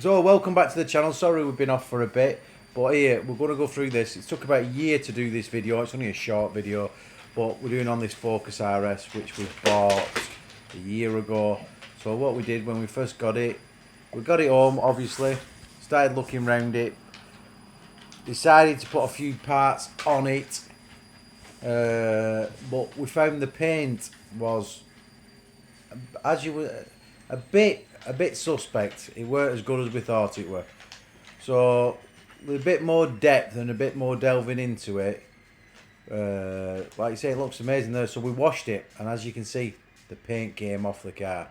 So welcome back to the channel. Sorry we've been off for a bit, but here we're going to go through this. It took about a year to do this video. It's only a short video, but we're doing on this Focus RS, which we bought a year ago. So what we did when we first got it, we got it home, obviously, started looking around it, decided to put a few parts on it, but we found the paint was, as you were, a bit suspect. It weren't as good as we thought it were. So with a bit more depth and a bit more delving into it, like you say, it looks amazing there. So we washed it, and as you can see, the paint came off the car.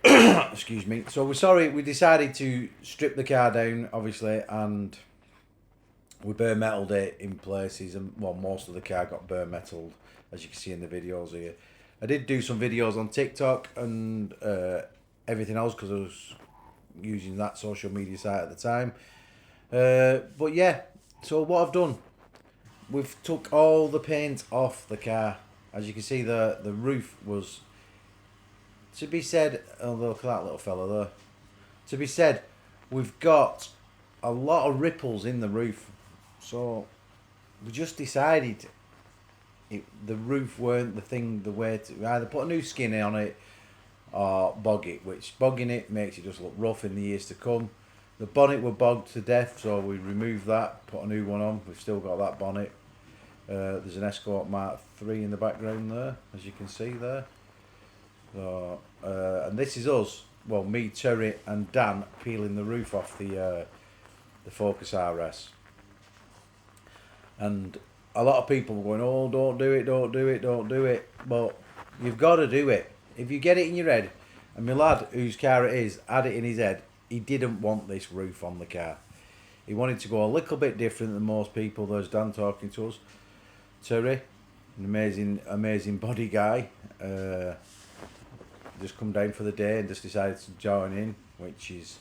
Excuse me. So we decided to strip the car down, obviously, and we bare metaled it in places, and well, most of the car got bare metaled, as you can see in the videos here. I did do some videos on TikTok and everything else because I was using that social media site at the time. But yeah, so what I've done, we've took all the paint off the car. As you can see, the roof was, to be said, oh look at that little fella there. To be said, we've got a lot of ripples in the roof. So we just decided the roof weren't the way to either put a new skin on it or bog it, which bogging it makes it just look rough in the years to come. The bonnet were bogged to death, so we removed that, put a new one on. We've still got that bonnet. There's an Escort Mark 3 in the background there, as you can see there. So, and this is us, well, me, Terry and Dan, peeling the roof off the Focus RS. And a lot of people were going, oh, don't do it, don't do it, don't do it. But you've got to do it. If you get it in your head, and my lad, whose car it is, had it in his head, he didn't want this roof on the car. He wanted to go a little bit different than most people. There's Dan talking to us. Terry, an amazing body guy. Just come down for the day and just decided to join in, which is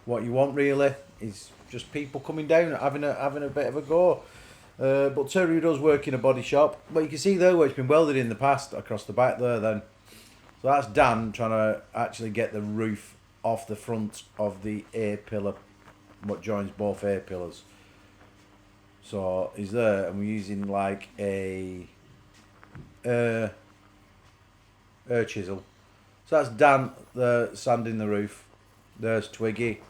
what you want really, is just people coming down, having a bit of a go. But Terry does work in a body shop. But you can see there where it's been welded in the past across the back there then. So that's Dan trying to actually get the roof off the front of the A-pillar, what joins both A-pillars. So he's there, and we're using like a air chisel. So that's Dan there sanding the roof. There's Twiggy.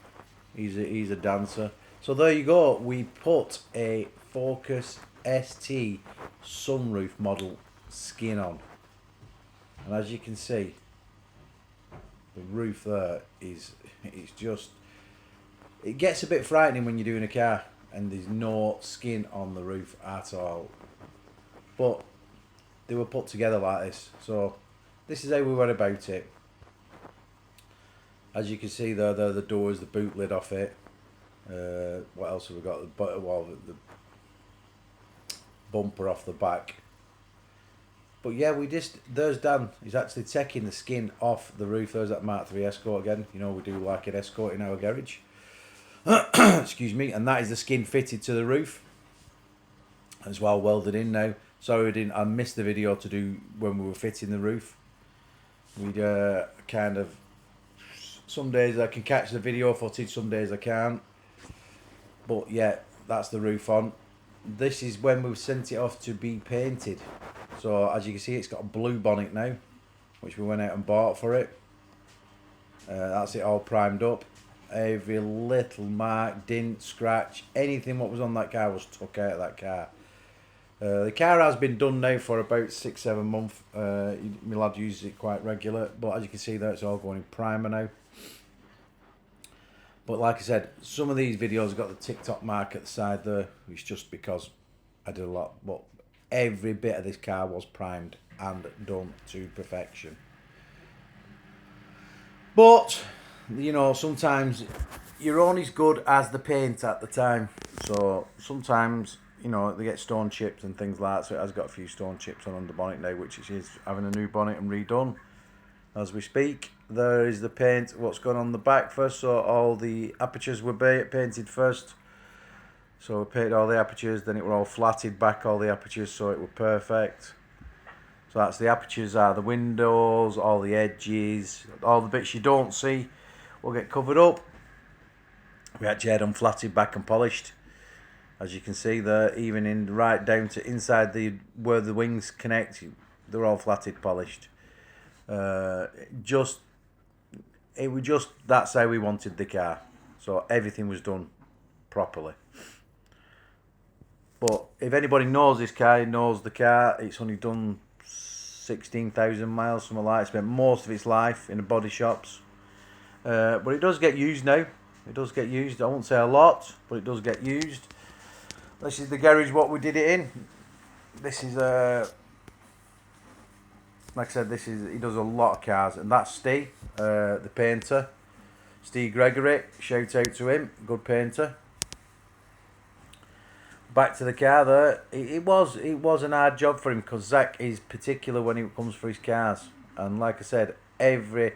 He's a dancer. So there you go. We put a Focus ST sunroof model skin on, and as you can see, the roof there it's just, it gets a bit frightening when you're doing a car and there's no skin on the roof at all, but they were put together like this. So this is how we went about it. As you can see there, the doors, the boot lid off it. What else have we got? The bumper off the back. But yeah, there's Dan. He's actually taking the skin off the roof. There's that Mark 3 Escort again. You know, we do like an Escort in our garage. Excuse me. And that is the skin fitted to the roof. As well, welded in now. Sorry, I missed the video to do when we were fitting the roof. We'd kind of, some days I can catch the video footage, some days I can't. But yeah, that's the roof on. This is when we've sent it off to be painted. So as you can see, it's got a blue bonnet now, which we went out and bought for it. That's it all primed up. Every little mark, dint, scratch, anything what was on that car was took out of that car. The car has been done now for about 6-7 months. My lad uses it quite regular, but as you can see there, it's all going in primer now. But like I said, some of these videos have got the TikTok mark at the side there, which just because I did a lot. But every bit of this car was primed and done to perfection. But, you know, sometimes you're only as good as the paint at the time. So sometimes, you know, they get stone chips and things like that. So it has got a few stone chips on the bonnet now, which is having a new bonnet and redone as we speak. There is the paint, what's gone on the back first. So all the apertures were painted first. So we painted all the apertures, then it were all flatted back, all the apertures, so it were perfect. So that's the apertures, are the windows, all the edges, all the bits you don't see will get covered up. We actually had them flatted back and polished, as you can see there, even in right down to inside where the wings connect. They're all flatted, polished. It was just that's how we wanted the car. So everything was done properly. But if anybody knows this car, knows the car, it's only done 16,000 miles, something like that. It spent most of its life in the body shops. But it does get used now. It does get used. I won't say a lot, but it does get used. This is the garage what we did it in. This is like I said, he does a lot of cars, and that's Steve, the painter, Steve Gregory. Shout out to him, good painter. Back to the car there. It was an hard job for him because Zach is particular when it comes for his cars, and like I said, and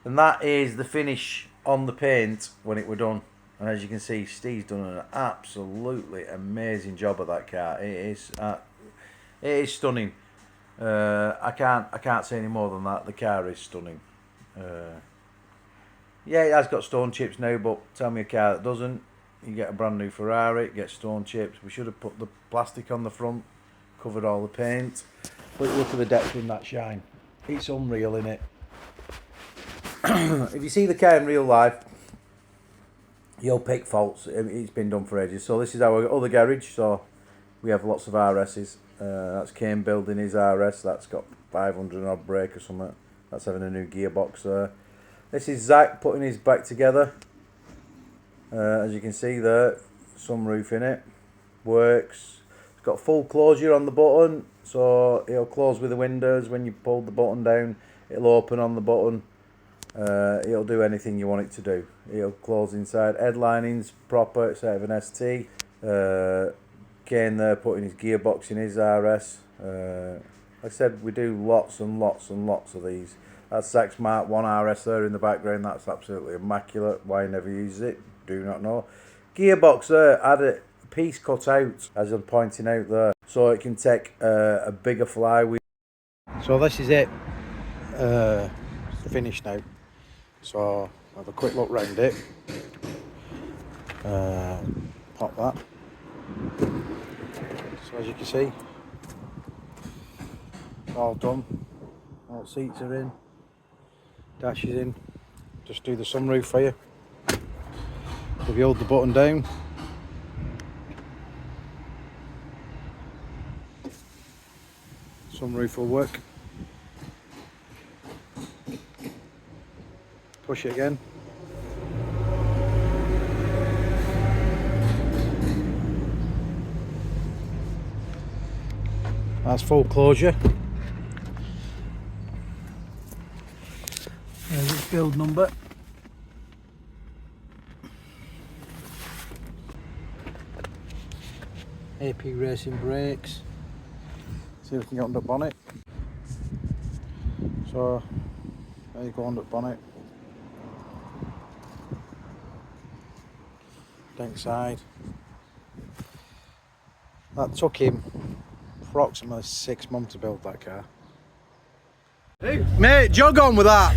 that is the finish on the paint when it were done. And as you can see, Steve's done an absolutely amazing job of that car. It is stunning. I can't say any more than that. The car is stunning. Yeah, it has got stone chips now, but tell me a car that doesn't. You get a brand new Ferrari, it gets stone chips. We should have put the plastic on the front, covered all the paint. But look at the depth in that shine. It's unreal, innit? If you see the car in real life, you'll pick faults. It's been done for ages. So this is our other garage. So we have lots of RS's. That's Kane building his RS. That's got 500 odd brake or something. That's having a new gearbox there. This is Zach putting his back together. As you can see there, sunroof in it. Works. It's got full closure on the button, so it'll close with the windows. When you pull the button down, it'll open on the button. It'll do anything you want it to do. It'll close inside. Headlining's proper. It's out of an ST. Kane there putting his gearbox in his RS. Like I said, we do lots and lots and lots of these. That's Zach's Mark 1 RS there in the background. That's absolutely immaculate. Why he never uses it, do not know. Gearbox there, had a piece cut out, as I'm pointing out there, so it can take a bigger flywheel. So this is it. It's finished now. So have a quick look round it. Pop that. So as you can see, all done. All seats are in. Dash is in. Just do the sunroof for you. If you hold the button down, sunroof will work. Push it again. That's full closure. There's its build number. AP Racing brakes. See if we can get under bonnet. So there you go, under bonnet. Down side. That took him approximately 6 months to build that car. Hey. Mate, jog on with that.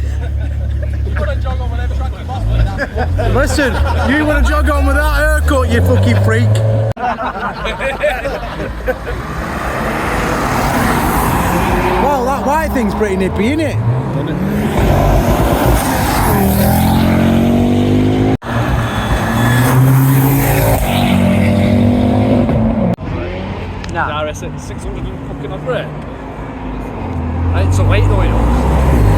You want to jog on with every track you possibly. Listen, you want to jog on with that haircut, you fucking freak. Well, that white thing's pretty nippy, isn't it? Nah. RS at 600 and fucking odd brake. It's a weight though, you know.